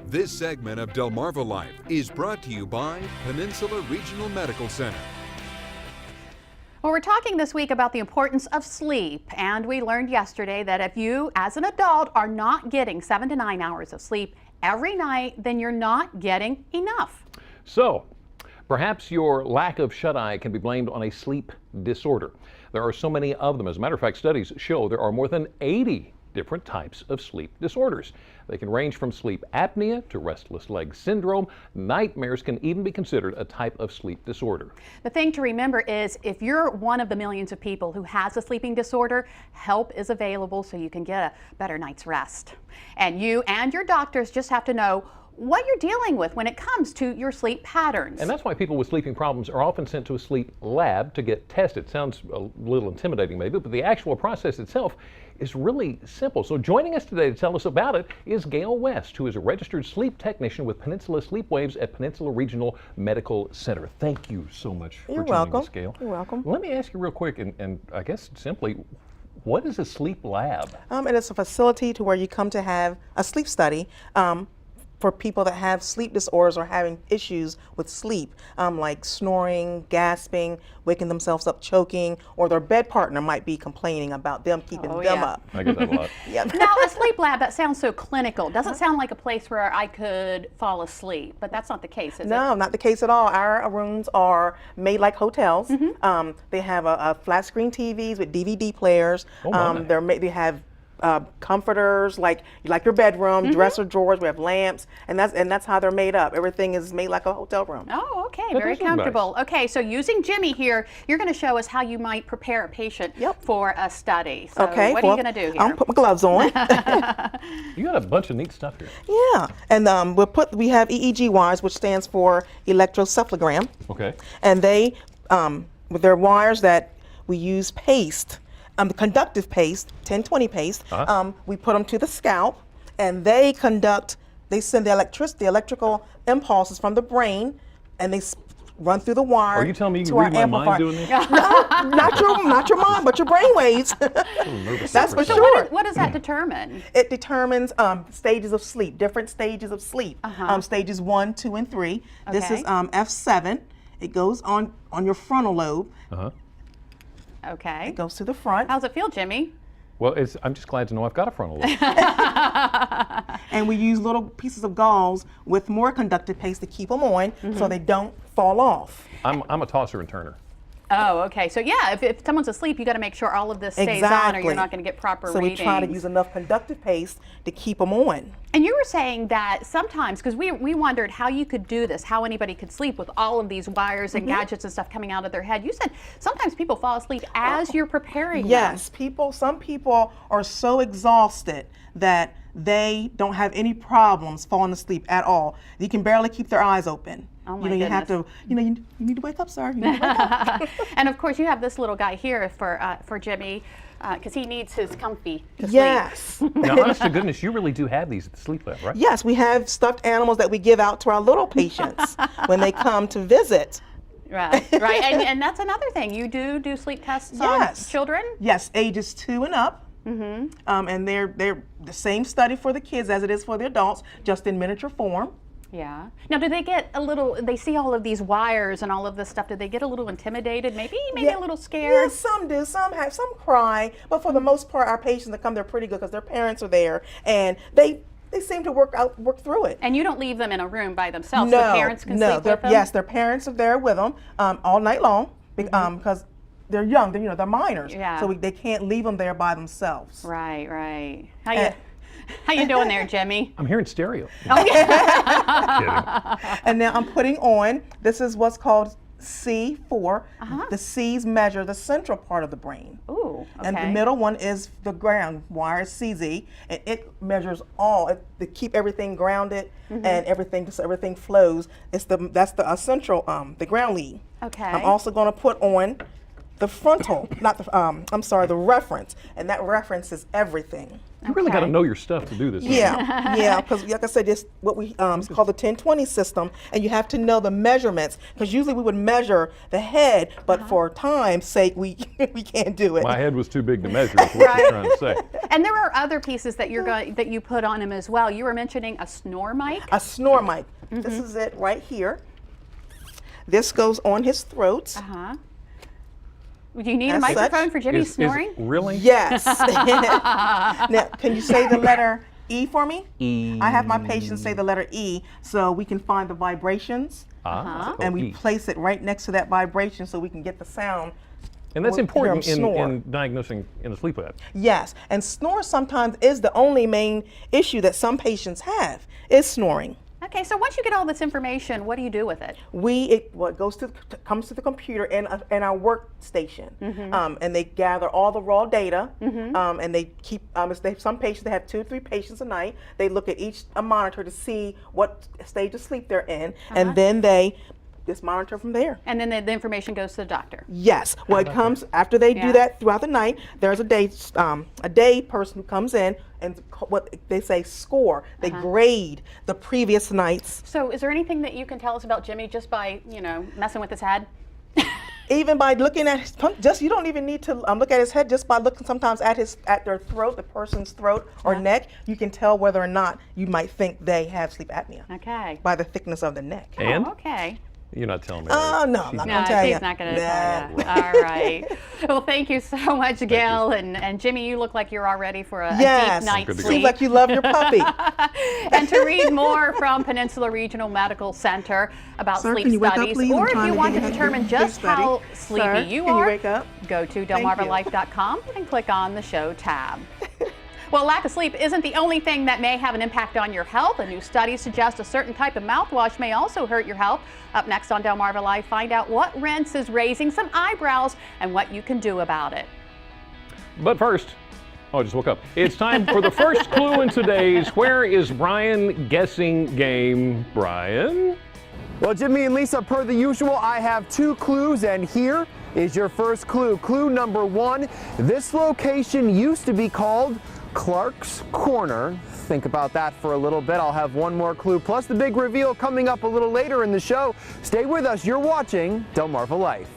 This segment of Delmarva Life is brought to you by Peninsula Regional Medical Center. Well, we're talking this week about the importance of sleep, and we learned yesterday that if you, as an adult, are not getting 7 to 9 hours of sleep every night, then you're not getting enough. So, perhaps your lack of shut-eye can be blamed on a sleep disorder. There are so many of them. As a matter of fact, studies show there are more than 80 different types of sleep disorders. They can range from sleep apnea to restless leg syndrome. Nightmares can even be considered a type of sleep disorder. The thing to remember is if you're one of the millions of people who has a sleeping disorder, help is available so you can get a better night's rest. And you and your doctors just have to know what you're dealing with when it comes to your sleep patterns. And that's why people with sleeping problems are often sent to a sleep lab to get tested. Sounds a little intimidating maybe, but the actual process itself is really simple. So joining us today to tell us about it is Gail West, who is a registered sleep technician with Peninsula Sleep Waves at Peninsula Regional Medical Center. Thank you so much for joining us, Gail. You're welcome. Let me ask you real quick, and I guess simply, what is a sleep lab? It is a facility to where you come to have a sleep study for people that have sleep disorders or having issues with sleep, like snoring, gasping, waking themselves up choking, or their bed partner might be complaining about them keeping them up. I get that a lot. Yep. Now, a sleep lab, that sounds so clinical. Doesn't sound like a place where I could fall asleep, but that's not the case, is it? No, not the case at all. Our rooms are made like hotels. They have a flat screen TVs with DVD players. They have comforters like your bedroom, dresser drawers. We have lamps, and that's how they're made up. Everything is made like a hotel room. Oh, okay, very comfortable. Nice. Okay, so using Jimmy here, you're going to show us how you might prepare a patient for a study. So okay, what are you going to do here? I'm put my gloves on. You got a bunch of neat stuff here. Yeah, and we have EEG wires, which stands for electroencephalogram. Okay. And they with their wires that we use paste. The conductive paste, 1020 paste, we put them to the scalp, and they send the electrical impulses from the brain, and they run through the wire. Are you telling me you can read my mind doing this? No, not your mind, but your brain waves. That's for sure. What does that determine? It determines stages of sleep, different stages of sleep. Stages 1, 2, and 3. Okay. This is F7. It goes on your frontal lobe. Okay. It goes to the front. How's it feel, Jimmy? Well, I'm just glad to know I've got a frontal lobe. And we use little pieces of gauze with more conductive paste to keep them on so they don't fall off. I'm a tosser and turner. Oh, okay. So yeah, if someone's asleep, you got to make sure all of this stays on, or you're not going to get proper readings. So we try to use enough conductive paste to keep them on. And you were saying that sometimes, because we wondered how you could do this, how anybody could sleep with all of these wires and gadgets and stuff coming out of their head. You said sometimes people fall asleep as you're preparing them. Yes, some people are so exhausted that they don't have any problems falling asleep at all. You can barely keep their eyes open. Oh my goodness. You have to, you need to wake up, sir. You need to wake up. And of course, you have this little guy here for Jimmy, because he needs his comfy to yes. Now, honest to goodness, you really do have these at the sleep lab, right? Yes, we have stuffed animals that we give out to our little patients when they come to visit. Right, right. And that's another thing. You do sleep tests on children? Yes, ages 2 and up. And they're the same study for the kids as it is for the adults, just in miniature form. Yeah. Now, do they get a little, they see all of these wires and all of this stuff, do they get a little intimidated, maybe a little scared? Yeah, some do. Some cry. But for the most part, our patients that come, they're pretty good because their parents are there, and they seem to work through it. And you don't leave them in a room by themselves, so parents can sleep with them? Yes, their parents are there with them all night long because they're young, they're minors, so they can't leave them there by themselves. Right, right. How you doing there, Jimmy? I'm hearing stereo. Oh, yeah. And now I'm putting on, this is what's called C4. The C's measure the central part of the brain. Ooh, okay. And the middle one is the ground wire, CZ, and it measures all to keep everything grounded and everything so everything flows. That's the central, the ground lead. Okay. I'm also going to put on the frontal, not the, I'm sorry, the reference. And that reference is everything. You really got to know your stuff to do this. Yeah, yeah, because like I said, it's what we it's called the 10-20 system, and you have to know the measurements, because usually we would measure the head, but for time's sake, we can't do it. My head was too big to measure, is what you're trying to say. And there are other pieces that that you put on him as well. You were mentioning a snore mic. A snore mic. This is it right here. This goes on his throat. Do you need a microphone for Jimmy snoring? Really? Yes. Now, can you say the letter E for me? E. I have my patients say the letter E so we can find the vibrations. And we place it right next to that vibration so we can get the sound. And that's important in diagnosing in a sleep apnea. Yes, and snore sometimes is the only main issue that some patients have, is snoring. Okay, so once you get all this information, what do you do with it? Comes to the computer in our workstation, and they gather all the raw data, and they keep. Some patients, they have 2 or 3 patients a night. They look at each monitor to see what stage of sleep they're in, and then they just monitor from there. And then the information goes to the doctor. Yes. Well, it comes after they do that throughout the night. There's a day person who comes in and what they say score. They grade the previous nights. So is there anything that you can tell us about Jimmy just by, messing with his head? Even by looking at you don't even need to look at his head. Just by looking sometimes at their throat, the person's throat or neck, you can tell whether or not you might think they have sleep apnea. Okay. By the thickness of the neck. And? Oh, okay. You're not telling me. Oh, no, I'm not going to tell you. She's not going to tell you. All right. Well, thank you so much, Gail. And Jimmy, you look like you're all ready for a deep night's sleep. Seems like you love your puppy. And to read more from Peninsula Regional Medical Center about sleep studies, or if you want to determine just how sleepy you are, go to delmarvalife.com and click on the show tab. Well, lack of sleep isn't the only thing that may have an impact on your health. A new study suggests a certain type of mouthwash may also hurt your health. Up next on Delmarva Life, find out what rinse is raising some eyebrows and what you can do about it. But first, I just woke up. It's time for the first clue in today's Where is Brian guessing game. Brian? Well, Jimmy and Lisa, per the usual, I have 2 clues, and here is your first clue. Clue number 1, this location used to be called Clark's Corner. Think about that for a little bit. I'll have 1 more clue, plus the big reveal coming up a little later in the show. Stay with us. You're watching Delmarva Life.